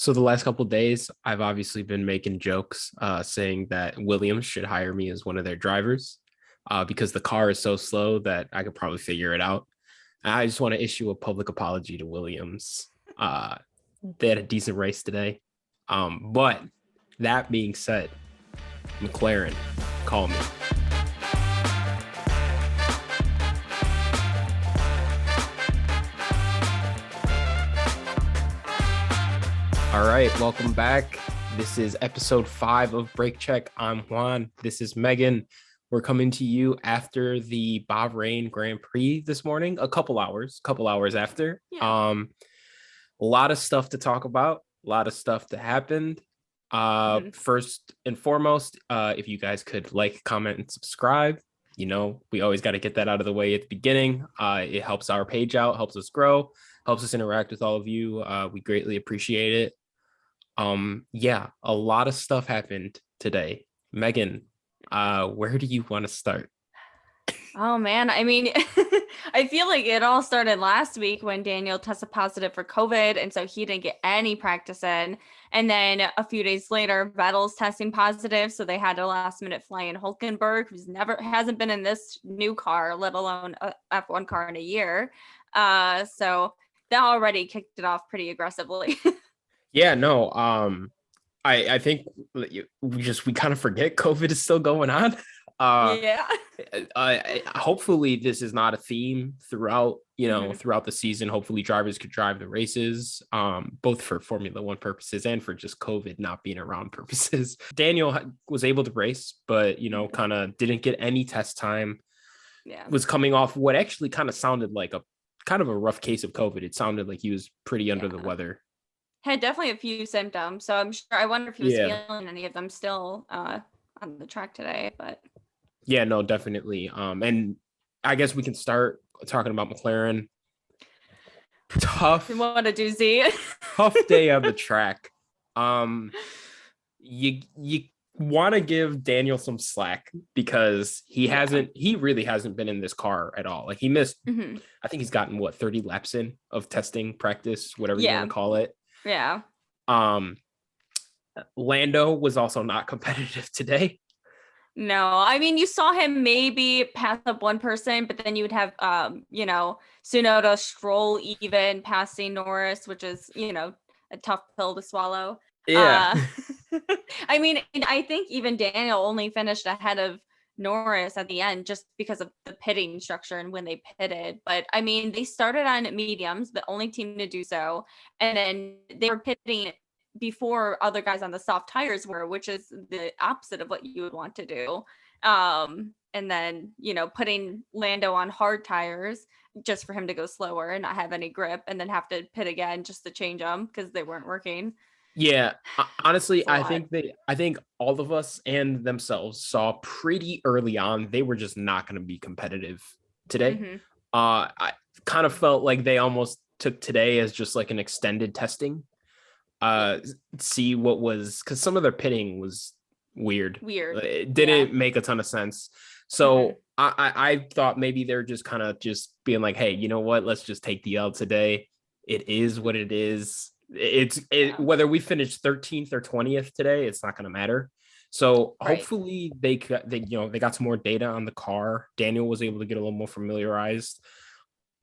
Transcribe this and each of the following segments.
So the last couple of days, I've obviously been making jokes, saying that Williams should hire me as one of their drivers, because the car is so slow that I could probably figure it out. I just want to issue a public apology to Williams. Uh, they had a decent race today, but that being said, McLaren, call me. All right, welcome back. This is episode 5 of Break Check. I'm Juan. This is Megan. We're coming to you after the Bahrain Grand Prix this morning, a couple hours after. Yeah. A lot of stuff to talk about, a lot of stuff that happened. First and foremost, if you guys could like, comment, and subscribe. You know, we always got to get that out of the way at the beginning. It helps our page out, helps us grow, helps us interact with all of you. We greatly appreciate it. A lot of stuff happened today. Megan, where do you want to start? Oh man, I mean, I feel like it all started last week when Daniel tested positive for COVID, and so he didn't get any practice in. And then a few days later, Vettel's testing positive, so they had a last minute fly in Hulkenberg, who's hasn't been in this new car, let alone a F1 car in a year. So that already kicked it off pretty aggressively. Yeah, no. I think we kind of forget COVID is still going on. Yeah. Hopefully this is not a theme throughout, Mhm. throughout the season. Hopefully drivers could drive the races, both for Formula One purposes and for just COVID not being around purposes. Daniel was able to race, but, kind of didn't get any test time. Yeah. Was coming off what actually kind of sounded like a rough case of COVID. It sounded like he was pretty under the weather. Had definitely a few symptoms, so I wonder if he was Yeah. feeling any of them still on the track today, but Yeah, no, definitely. And I guess we can start talking about McLaren. Tough, what a doozy. tough day on the track. You want to give Daniel some slack because he really hasn't been in this car at all. Like he missed, I think he's gotten 30 laps in of testing practice, whatever you want to call it. Yeah. Lando was also not competitive today. No, I mean, you saw him maybe pass up one person, but then you would have, Tsunoda, Stroll even passing Norris, which is, a tough pill to swallow. Yeah. I mean, I think even Daniel only finished ahead of Norris at the end just because of the pitting structure and when they pitted. But I mean, they started on mediums, the only team to do so. And then they were pitting before other guys on the soft tires were, which is the opposite of what you would want to do. And then, putting Lando on hard tires just for him to go slower and not have any grip and then have to pit again just to change them because they weren't working. Yeah, honestly, I think all of us and themselves saw pretty early on they were just not going to be competitive today. I kind of felt like they almost took today as just like an extended testing. See what was, because some of their pitting was weird. It didn't make a ton of sense. So I thought maybe they're just kind of just being like, hey, you know what? Let's just take the L today. It is what it is. Whether we finish 13th or 20th today, it's not going to matter. So hopefully they got some more data on the car. Daniel was able to get a little more familiarized.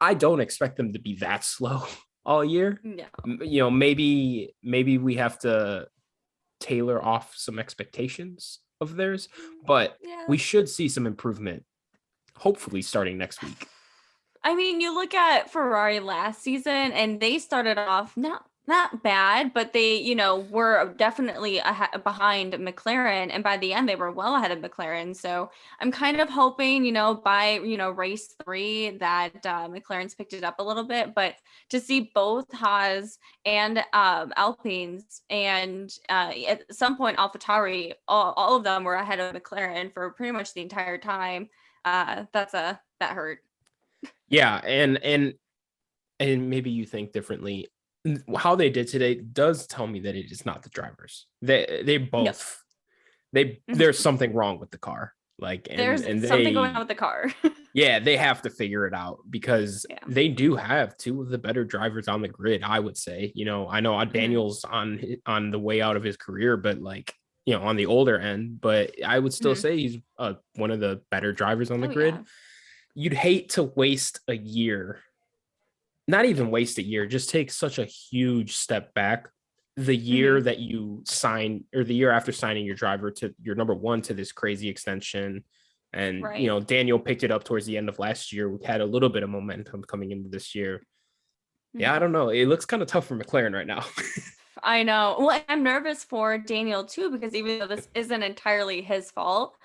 I don't expect them to be that slow all year. No. Maybe we have to tailor off some expectations of theirs, but we should see some improvement, hopefully starting next week. I mean, you look at Ferrari last season and they started off not bad, but they, were definitely behind McLaren. And by the end, they were well ahead of McLaren. So I'm kind of hoping, by, race 3 that McLaren's picked it up a little bit. But to see both Haas and Alpines and at some point AlphaTauri, all of them were ahead of McLaren for pretty much the entire time. That hurt. Yeah. And maybe you think differently. How they did today does tell me that it is not the drivers. They both there's something wrong with the car. Like there's something going on with the car. Yeah, they have to figure it out because Yeah. they do have two of the better drivers on the grid, I would say. I know Mm-hmm. Daniel's on the way out of his career, but on the older end, but I would still Mm-hmm. say he's one of the better drivers on the Oh grid. yeah. You'd hate to waste a year, not even waste a year, just take such a huge step back the Mm-hmm. year that you sign or the year after signing your driver to your number one to this crazy extension. And, Right. Daniel picked it up towards the end of last year. We had a little bit of momentum coming into this year. Yeah, I Mm-hmm. don't know. It looks kind of tough for McLaren right now. I know. Well, I'm nervous for Daniel too, because even though this isn't entirely his fault,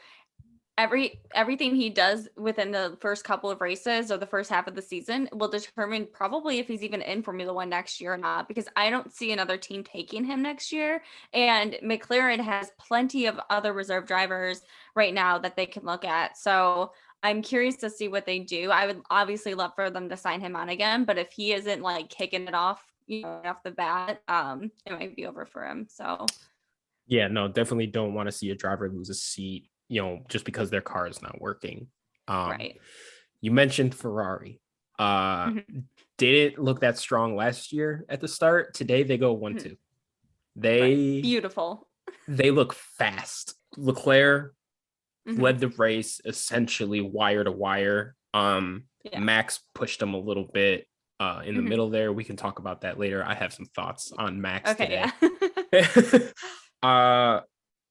everything he does within the first couple of races or the first half of the season will determine probably if he's even in Formula One next year or not, because I don't see another team taking him next year. And McLaren has plenty of other reserve drivers right now that they can look at. So I'm curious to see what they do. I would obviously love for them to sign him on again, but if he isn't like kicking it off, right off the bat, it might be over for him. So Yeah, no, definitely don't want to see a driver lose a seat, just because their car is not working. Um, right. you mentioned Ferrari. Uh, Mhm. didn't look that strong last year at the start. Today they go one Mhm. two. Right. They Beautiful. they look fast. Leclerc Hmm. led the race essentially wire to wire. Yeah. Max pushed him a little bit in the Hmm. middle there. We can talk about that later. I have some thoughts on Max Okay, today. yeah. uh,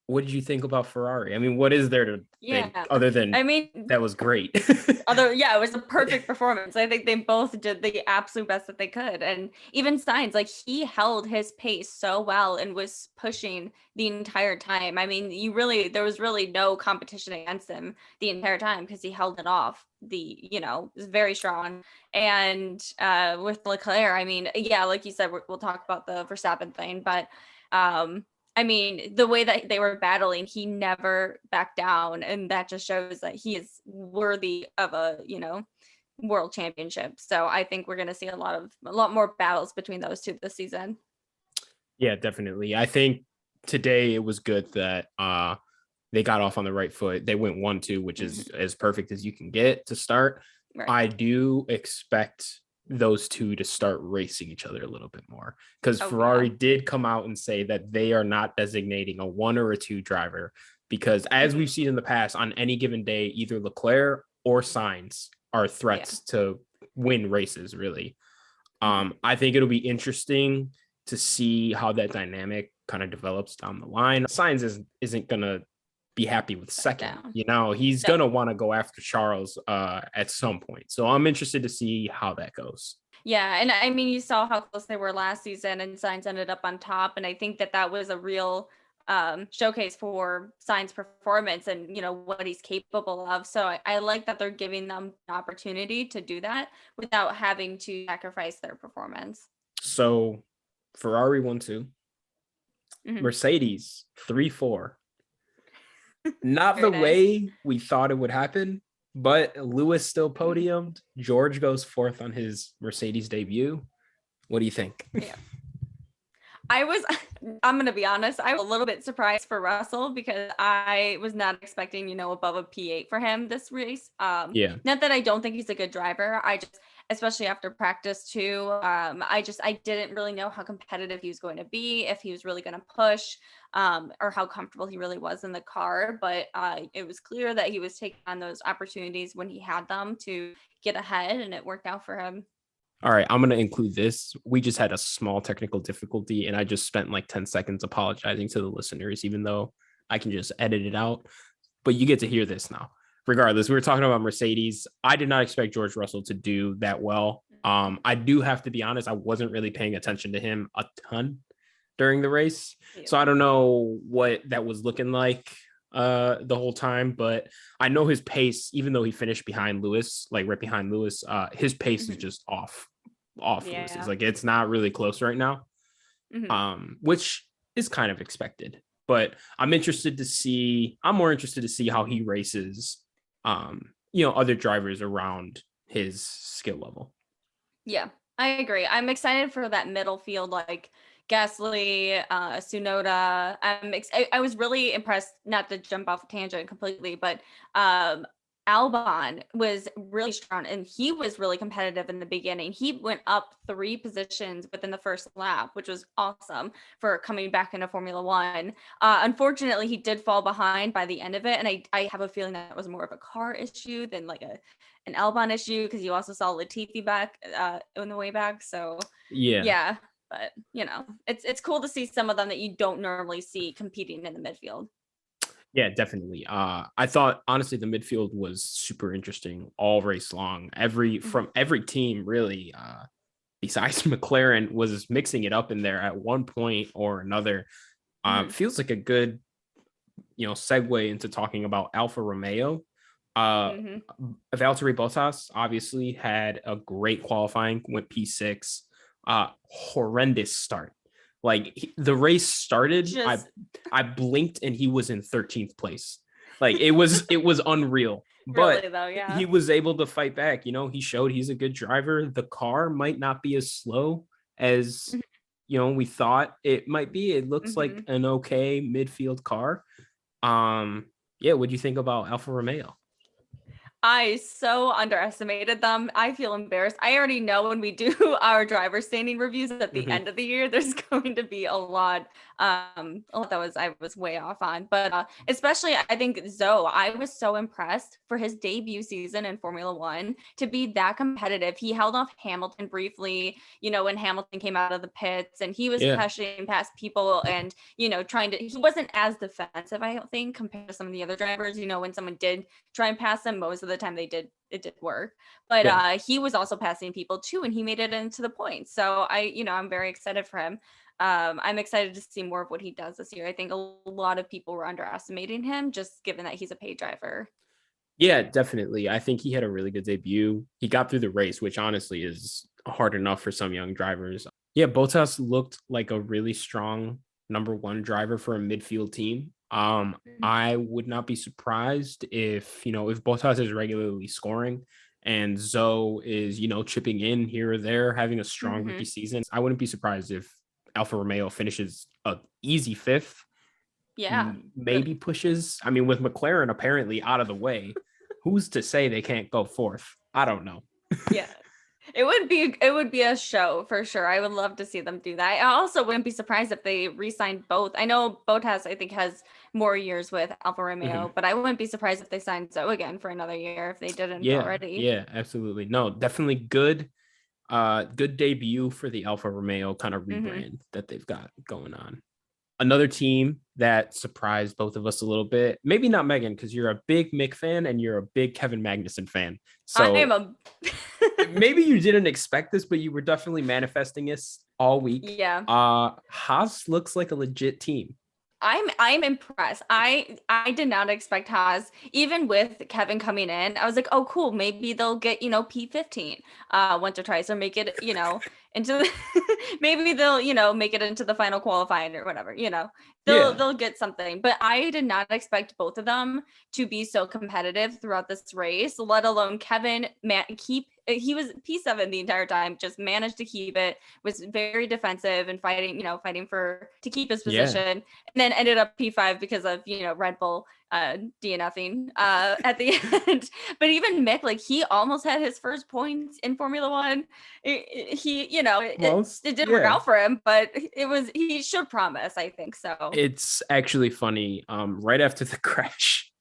what did you think about Ferrari? I mean, what is there to think Yeah. other than I mean, that was great? yeah, it was a perfect performance. I think they both did the absolute best that they could. And even Sainz, like he held his pace so well and was pushing the entire time. I mean, there was really no competition against him the entire time because he held it off. Was very strong. And with Leclerc, I mean, yeah, like you said, we'll talk about the Verstappen thing, but um I mean, the way that they were battling, he never backed down. And that just shows that he is worthy of a, world championship. So I think we're going to see a lot more battles between those two this season. Yeah, definitely. I think today it was good that they got off on the right foot. They went 1-2, which is Mm-hmm. as perfect as you can get to start. Right. I do expect those two to start racing each other a little bit more because Oh, yeah. Ferrari did come out and say that they are not designating a one or a two driver because as Mm-hmm. we've seen in the past, on any given day, either Leclerc or Sainz are Yeah. threats to win races, really. Mm-hmm. I think it'll be interesting to see how that dynamic kind of develops down the line. Sainz isn't gonna be happy with Back second. down. He's No. gonna want to go after Charles at some point. So I'm interested to see how that goes. Yeah, and I mean, you saw how close they were last season, and Sainz ended up on top, and I think that was a real showcase for Sainz' performance and what he's capable of. So I like that they're giving them an opportunity to do that without having to sacrifice their performance. So Ferrari 1-2, Hmm. Mercedes 3-4. Not the Very nice. way we thought it would happen, but Lewis still Mhm. podiumed. George goes fourth on his Mercedes debut. What do you think? Yeah. I was, I'm going to be honest, I was a little bit surprised for Russell because I was not expecting, above a P8 for him this race. Yeah. Not that I don't think he's a good driver. I just, especially after practice too, I didn't really know how competitive he was going to be, if he was really going to push, or how comfortable he really was in the car. But it was clear that he was taking on those opportunities when he had them to get ahead, and it worked out for him. All right, I'm going to include this. We just had a small technical difficulty, and I just spent like 10 seconds apologizing to the listeners, even though I can just edit it out. But you get to hear this now. Regardless, we were talking about Mercedes. I did not expect George Russell to do that well. I do have to be honest, I wasn't really paying attention to him a ton during the race. So I Either. don't know what that was looking like the whole time, but I know his pace, even though he finished behind Lewis, like right behind Lewis, his pace is Mhm. just off Lewis's. Yeah. Like it's not really close right now. Hmm. Which is kind of expected. But I'm more interested to see how he races other drivers around his skill level. Yeah, I agree. I'm excited for that middle field, like Gasly, Sunoda. I was really impressed, not to jump off a tangent completely, but Albon was really strong and he was really competitive in the beginning. He went up 3 positions within the first lap, which was awesome for coming back into Formula One. Unfortunately, he did fall behind by the end of it. And I have a feeling that was more of a car issue than like an Albon issue, because you also saw Latifi back on the way back. So yeah, but it's cool to see some of them that you don't normally see competing in the midfield. Yeah, definitely. I thought honestly the midfield was super interesting all race long. From every team really, besides McLaren, was mixing it up in there at one point or another. Feels like a good, segue into talking about Alfa Romeo. Valtteri Bottas obviously had a great qualifying, went P6. Horrendous start. Like the race started, I blinked and he was in 13th place. Like it was unreal. But really, though, yeah. he was able to fight back. He showed he's a good driver. The car might not be as slow as we thought it might be. It looks like an okay midfield car. What do you think about Alfa Romeo? I so underestimated them. I feel embarrassed. I already know when we do our driver standing reviews at the end of the year, there's going to be a lot that I was way off on. But especially I think Zoe, I was so impressed for his debut season in Formula One to be that competitive. He held off Hamilton briefly, when Hamilton came out of the pits, and he was pushing past people and, he wasn't as defensive, I don't think, compared to some of the other drivers. When someone did try and pass him, most of the time it did work. But he was also passing people too, and he made it into the points. So I'm very excited for him. I'm excited to see more of what he does this year. I think a lot of people were underestimating him, just given that he's a paid driver. Yeah, definitely. I think he had a really good debut. He got through the race, which honestly is hard enough for some young drivers. Yeah, Bottas looked like a really strong number one driver for a midfield team. I would not be surprised if Bottas is regularly scoring and Zoe is, chipping in here or there, having a strong rookie season. I wouldn't be surprised if Alfa Romeo finishes an easy 5th. Yeah. Maybe pushes. I mean, with McLaren apparently out of the way, who's to say they can't go 4th? I don't know. Yeah. It would be a show for sure. I would love to see them do that. I also wouldn't be surprised if they re-signed both. I know Bottas, I think, has more years with Alfa Romeo, but I wouldn't be surprised if they signed Zoe again for another year if they didn't already. Yeah, absolutely. No, definitely good debut for the Alfa Romeo kind of rebrand that they've got going on. Another team that surprised both of us a little bit, maybe not Megan, because you're a big Mick fan and you're a big Kevin Magnussen fan. So I am a maybe you didn't expect this, but you were definitely manifesting this all week. Yeah. Haas looks like a legit team. I'm impressed. I did not expect Haas, even with Kevin coming in. I was like, oh, cool. Maybe they'll get, P15 once or twice, or make it, into the maybe they'll, make it into the final qualifying or whatever, they'll get something. But I did not expect both of them to be so competitive throughout this race, let alone Kevin he was P7 the entire time, just managed to keep it, was very defensive and fighting to keep his position, and then ended up P5 because of, Red Bull DNFing at the end. But even Mick, like, he almost had his first points in Formula One. It didn't work out for him, but he showed promise, I think so. It's actually funny. Right after the crash,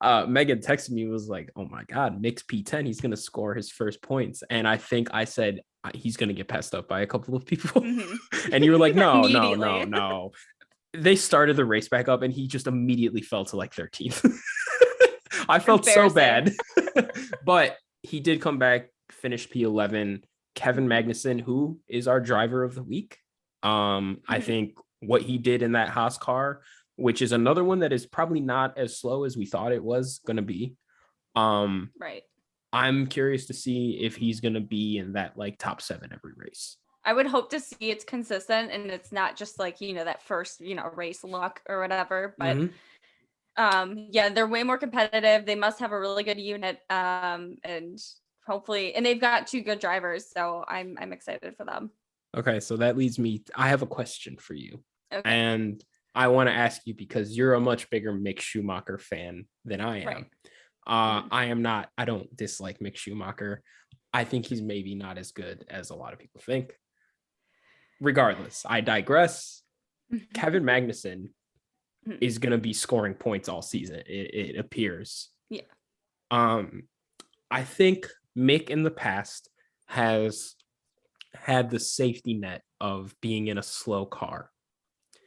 Megan texted me, was like, oh my God, Mick's P10, he's gonna score his first points. And I think I said he's gonna get passed up by a couple of people. And you were like, no. They started the race back up and he just immediately fell to like 13th. I felt so bad. But he did come back, finish P11. Kevin Magnussen, who is our driver of the week. I think what he did in that Haas car, which is another one that is probably not as slow as we thought it was going to be. Right. I'm curious to see if he's going to be in that like top 7 every race. I would hope to see it's consistent and it's not just like, that first, race luck or whatever. But they're way more competitive. They must have a really good unit. And hopefully, and they've got 2 good drivers. So I'm excited for them. Okay. So that leads me, I have a question for you. Okay. And I want to ask you because you're a much bigger Mick Schumacher fan than I am. Right. I don't dislike Mick Schumacher. I think he's maybe not as good as a lot of people think. Regardless, I digress. Kevin Magnussen is going to be scoring points all season. It appears. Yeah. I think Mick in the past has had the safety net of being in a slow car.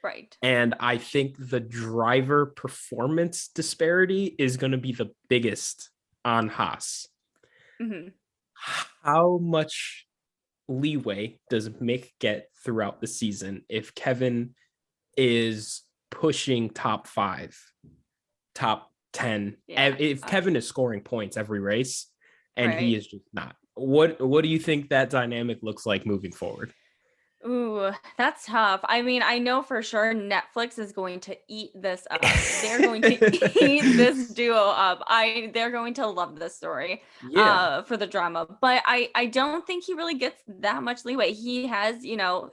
Right. And I think the driver performance disparity is going to be the biggest on Haas. Mm-hmm. How much leeway does Mick get throughout the season if Kevin is pushing top 5, top 10? Yeah. If Kevin is scoring points every race and he is just not. What do you think that dynamic looks like moving forward? Ooh, that's tough. I mean, I know for sure Netflix is going to eat this up. They're going to eat this duo up. They're going to love this story. Yeah. For the drama. But I don't think he really gets that much leeway. He has,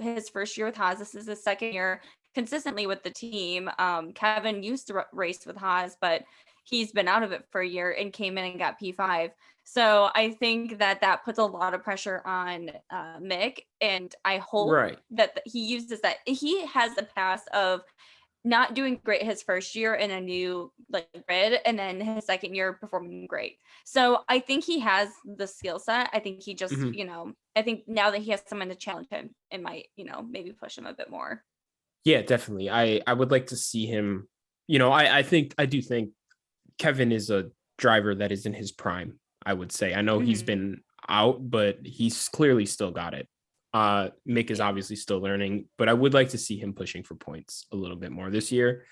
his first year with Haas. This is his second year consistently with the team. Kevin used to race with Haas, but he's been out of it for a year and came in and got P5. So I think that puts a lot of pressure on Mick, and I hope that he uses that. He has a past of not doing great his first year in a new grid, and then his second year performing great. So I think he has the skill set. I think he just, I think now that he has someone to challenge him, it might, maybe push him a bit more. Yeah, definitely. I would like to see him. I do think Kevin is a driver that is in his prime. I would say. I know he's been out, but he's clearly still got it. Mick is obviously still learning, but I would like to see him pushing for points a little bit more this year.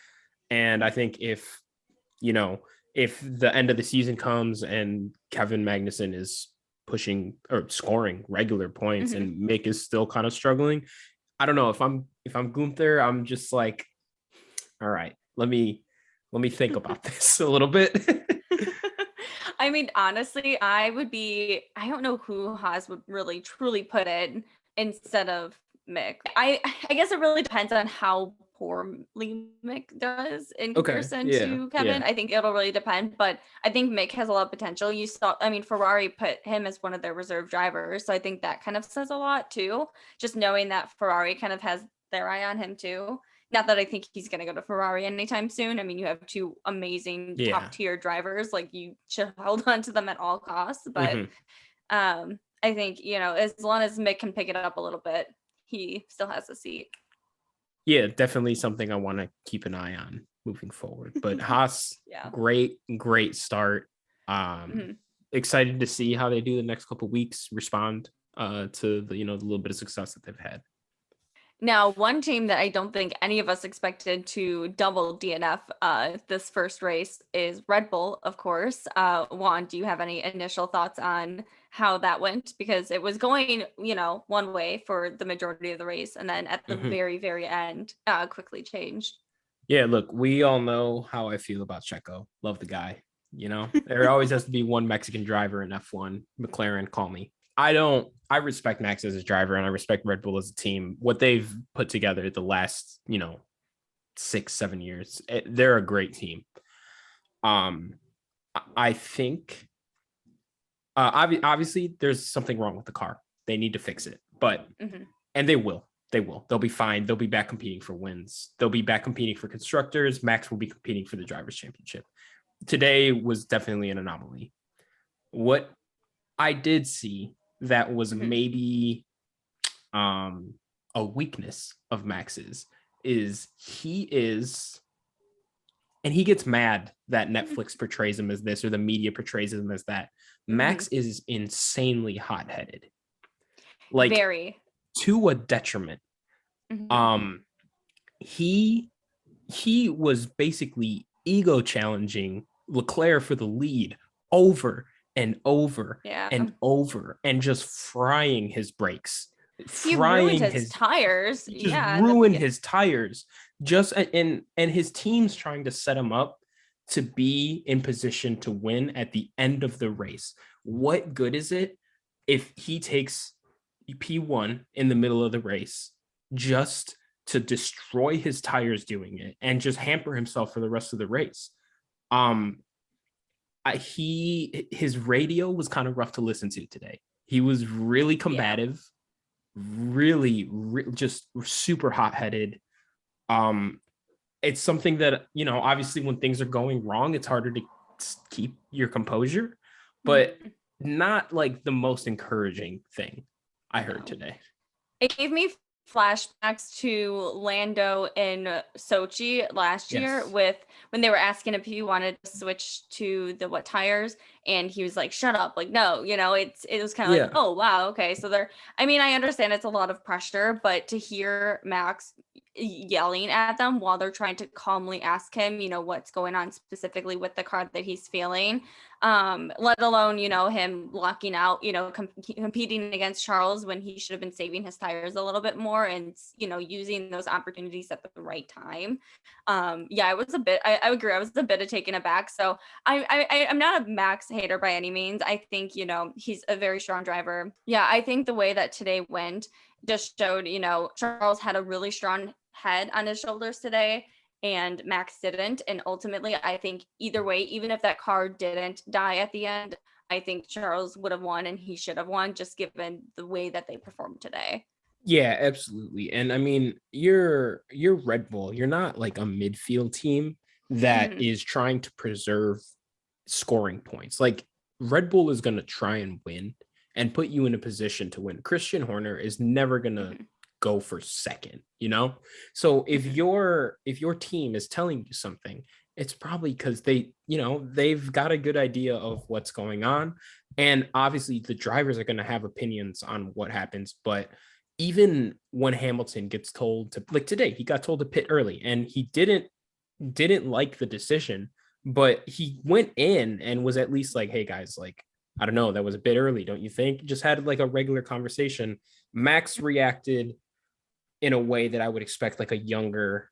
And I think if the end of the season comes and Kevin Magnussen is pushing or scoring regular points and Mick is still kind of struggling, I don't know if I'm Gunther, I'm just like, all right, let me think about this a little bit. I mean, honestly, I don't know who Haas would really truly put in instead of Mick. I guess it really depends on how poorly Mick does in comparison to Kevin. I think it'll really depend, but I think Mick has a lot of potential. Ferrari put him as one of their reserve drivers, so I think that kind of says a lot too. Just knowing that Ferrari kind of has their eye on him too. Not that I think he's going to go to Ferrari anytime soon. I mean, you have two amazing top tier drivers. You should hold on to them at all costs. But I think, as long as Mick can pick it up a little bit, he still has a seat. Yeah, definitely something I want to keep an eye on moving forward. But Haas, great start. Excited to see how they do the next couple of weeks, respond to the little bit of success that they've had. Now, one team that I don't think any of us expected to double DNF this first race is Red Bull, of course. Juan, do you have any initial thoughts on how that went? Because it was going, one way for the majority of the race, and then at the very, very end, quickly changed. Yeah, look, we all know how I feel about Checo. Love the guy. There always has to be one Mexican driver in F1. McLaren, call me. I respect Max as a driver and I respect Red Bull as a team. What they've put together the last, 6-7 years, they're a great team. I think, obviously there's something wrong with the car. They need to fix it, but, and they will. They'll be fine. They'll be back competing for wins. They'll be back competing for constructors. Max will be competing for the drivers' championship. Today was definitely an anomaly. What I did see that was maybe a weakness of Max's is he gets mad that Netflix portrays him as this or the media portrays him as that. Max is insanely hot-headed. Very. To a detriment. He was basically ego challenging Leclerc for the lead over and over and over and just frying his brakes. He ruined his tires. Ruined his tires. And his team's trying to set him up to be in position to win at the end of the race. What good is it if he takes P1 in the middle of the race just to destroy his tires doing it and just hamper himself for the rest of the race? his radio was kind of rough to listen to today. He was really Yeah. combative, just super hot-headed. It's something that, obviously when things are going wrong, it's harder to keep your composure, but Mhm. not like the most encouraging thing I heard No. today. It gave me flashbacks to Lando in Sochi last year Yes. with when they were asking if he wanted to switch to the what tires, and he was like, "Shut up!" Like, no, it was kind of like, Yeah. "Oh wow, okay." So there, I mean, I understand it's a lot of pressure, but to hear Max yelling at them while they're trying to calmly ask him, what's going on specifically with the car that he's feeling, let alone him locking out, competing against Charles when he should have been saving his tires a little bit more and using those opportunities at the right time. Yeah, I agree, I was a bit of taken aback. So I'm not a Max hater by any means. I think he's a very strong driver. Yeah, I think the way that today went just showed Charles had a really strong head on his shoulders today and Max didn't. And ultimately, I think either way, even if that car didn't die at the end, I think Charles would have won and he should have won just given the way that they performed today. Yeah, absolutely. And I mean, you're Red Bull. You're not like a midfield team that Mm-hmm. is trying to preserve scoring points. Like Red Bull is going to try and win and put you in a position to win. Christian Horner is never going to Mm-hmm. go for second. So Mm-hmm. if your team is telling you something, it's probably because they've got a good idea of what's going on. And obviously the drivers are going to have opinions on what happens, but even when Hamilton gets told to, like today, he got told to pit early and he didn't like the decision, but he went in and was at least like, hey guys, like, I don't know, that was a bit early, don't you think? Just had like a regular conversation. Max reacted in a way that I would expect like a younger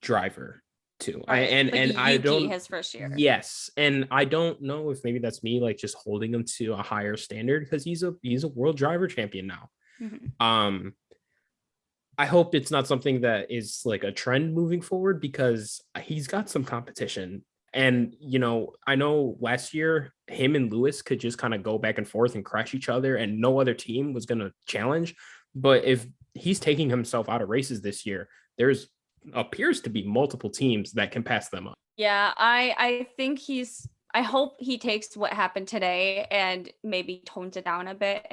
driver to. I Right. and Like and I Yuki don't his first year. yes, and I don't know if maybe that's me like just holding him to a higher standard because he's a world driver champion now. Mm-hmm. Um I hope it's not something that is like a trend moving forward because he's got some competition. And, I know last year him and Lewis could just kind of go back and forth and crash each other, and no other team was going to challenge. But if he's taking himself out of races this year, there's appears to be multiple teams that can pass them up. Yeah, I think I hope he takes what happened today and maybe tones it down a bit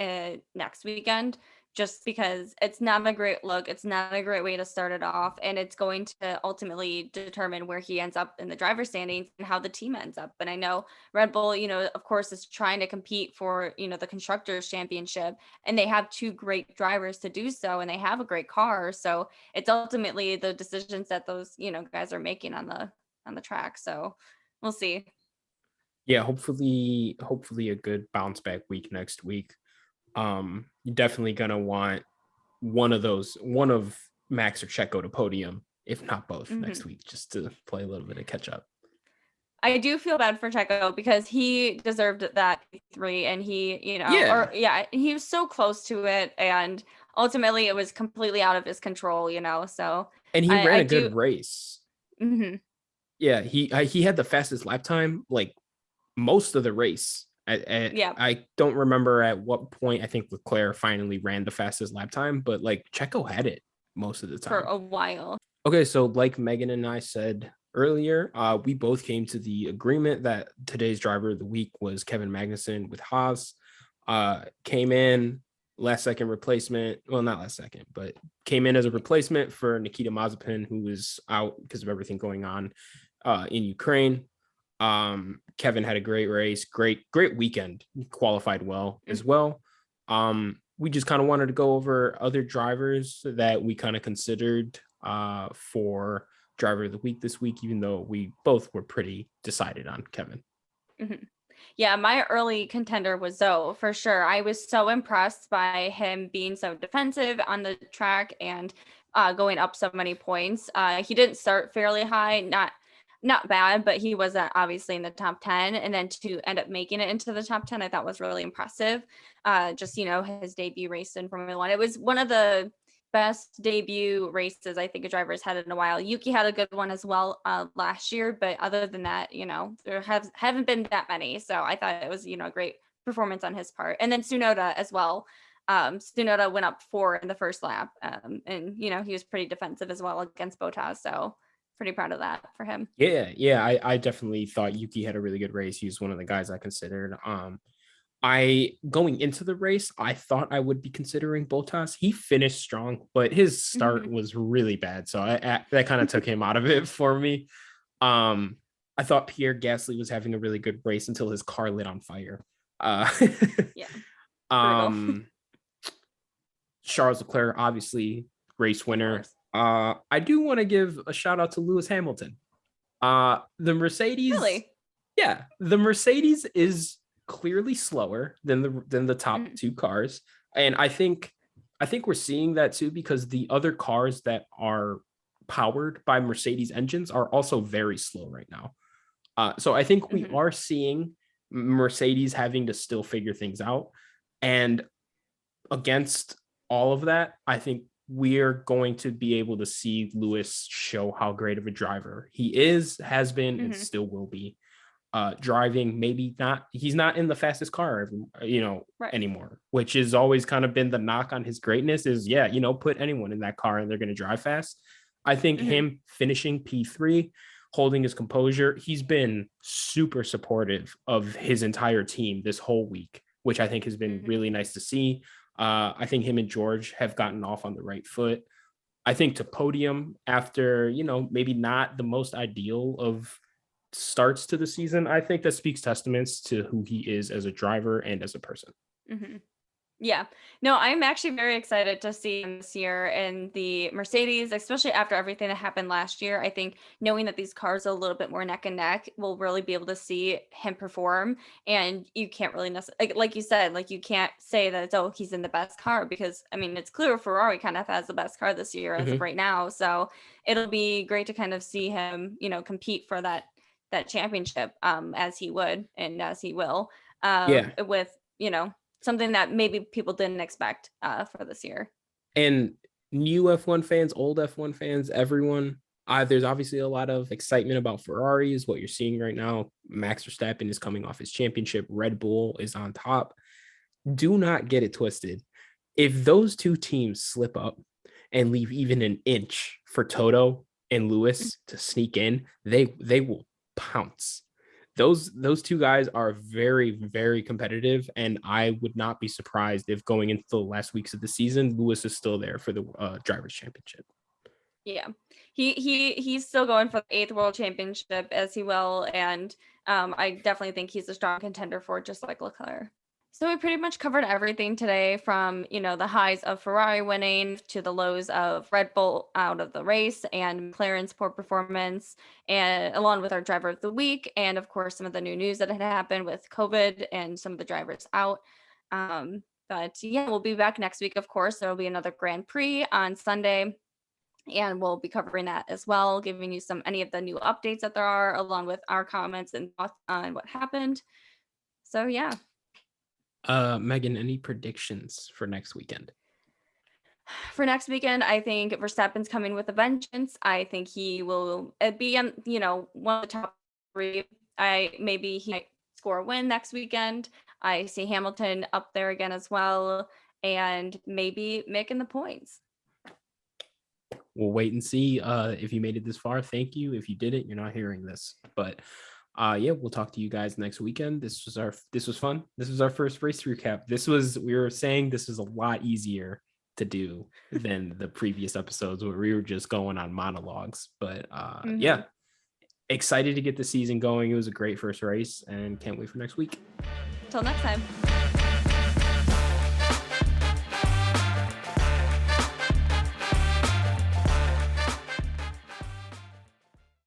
next weekend, just because it's not a great look. It's not a great way to start it off, and it's going to ultimately determine where he ends up in the driver's standings and how the team ends up. And I know Red Bull, of course, is trying to compete for, the constructors championship, and they have two great drivers to do so, and they have a great car. So it's ultimately the decisions that those, guys are making on the track. So we'll see. Yeah, hopefully a good bounce back week next week. You're definitely gonna want one of Max or Checo to podium, if not both, next Hmm. week, just to play a little bit of catch up. I do feel bad for Checo because he deserved that three, and he, or Yeah, yeah, he was so close to it, and ultimately it was completely out of his control. So and he ran I a do. good race. Hmm. Yeah, he had the fastest lap time like most of the race. Yeah, I don't remember at what point I think Leclerc finally ran the fastest lap time, but like Checo had it most of the for time. a while. Okay, so like Megan and I said earlier, we both came to the agreement that today's driver of the week was Kevin Magnussen with Haas. Came in last second replacement. Well, not last second, but came in as a replacement for Nikita Mazepin, who was out because of everything going on in Ukraine. Kevin had a great race, great weekend, qualified well as Mhm. well. We just kind of wanted to go over other drivers that we kind of considered for driver of the week this week, even though we both were pretty decided on Kevin. Mhm. Yeah, my early contender was Zoe for sure. I was so impressed by him being so defensive on the track and going up so many points. He didn't start fairly high, not bad, but he wasn't obviously in the top 10. And then to end up making it into the top 10, I thought was really impressive. Just his debut race in Formula One. It was one of the best debut races I think a driver's had in a while. Yuki had a good one as well last year, but other than that, there haven't been that many. So I thought it was, a great performance on his part. And then Tsunoda as well. Tsunoda went up 4 in the first lap, and he was pretty defensive as well against Bottas. So pretty proud of that for him. Yeah. I definitely thought Yuki had a really good race. He was one of the guys I considered. I going into the race, I thought I would be considering Bottas. He finished strong, but his start was really bad, so that kind of took him out of it for me. I thought Pierre Gasly was having a really good race until his car lit on fire. Yeah. Charles Leclerc, obviously race winner. I do want to give a shout out to Lewis Hamilton. The Mercedes, really? Yeah, the Mercedes is clearly slower than the top two cars, and I think we're seeing that too, because the other cars that are powered by Mercedes engines are also very slow right now. So I think we are seeing Mercedes having to still figure things out, and against all of that, I think we're going to be able to see Lewis show how great of a driver he has been, and still will be. Driving, maybe not, he's not in the fastest car, anymore, which has always kind of been the knock on his greatness is, put anyone in that car and they're going to drive fast. I think him finishing P3, holding his composure, he's been super supportive of his entire team this whole week, which I think has been really nice to see. I think him and George have gotten off on the right foot. I think to podium after, maybe not the most ideal of starts to the season, I think that speaks testaments to who he is as a driver and as a person. Yeah, no, I'm actually very excited to see him this year in the Mercedes, especially after everything that happened last year. I think knowing that these cars are a little bit more neck and neck, we'll really be able to see him perform. And you can't really necessarily, like you said, you can't say that he's in the best car, because it's clear Ferrari kind of has the best car this year as of right now. So it'll be great to kind of see him, compete for that championship, as he would and as he will, with something that maybe people didn't expect for this year. And new F1 fans, old F1 fans, everyone, there's obviously a lot of excitement about Ferraris. What you're seeing right now, Max Verstappen is coming off his championship. Red Bull is on top. Do not get it twisted. If those two teams slip up and leave even an inch for Toto and Lewis to sneak in, they will pounce. Those two guys are very, very competitive, and I would not be surprised if going into the last weeks of the season, Lewis is still there for the drivers' championship. Yeah, he's still going for the 8th world championship, as he will, and I definitely think he's a strong contender for it, just like Leclerc. So we pretty much covered everything today, from, the highs of Ferrari winning to the lows of Red Bull out of the race and McLaren's poor performance, and along with our driver of the week, and of course some of the new news that had happened with COVID and some of the drivers out. But yeah, we'll be back next week. Of course, there will be another Grand Prix on Sunday, and we'll be covering that as well, giving you any of the new updates that there are, along with our comments and thoughts on what happened. So yeah. Megan, any predictions for next weekend? For next weekend, I think Verstappen's coming with a vengeance. I think he will be on, one of the top 3. Maybe he might score a win next weekend. I see Hamilton up there again as well, and maybe making the points. We'll wait and see. If you made it this far, thank you. If you didn't, you're not hearing this. But we'll talk to you guys next weekend. This was fun. This was our first race recap. We were saying this was a lot easier to do than the previous episodes where we were just going on monologues. But excited to get the season going. It was a great first race, and can't wait for next week. Till next time.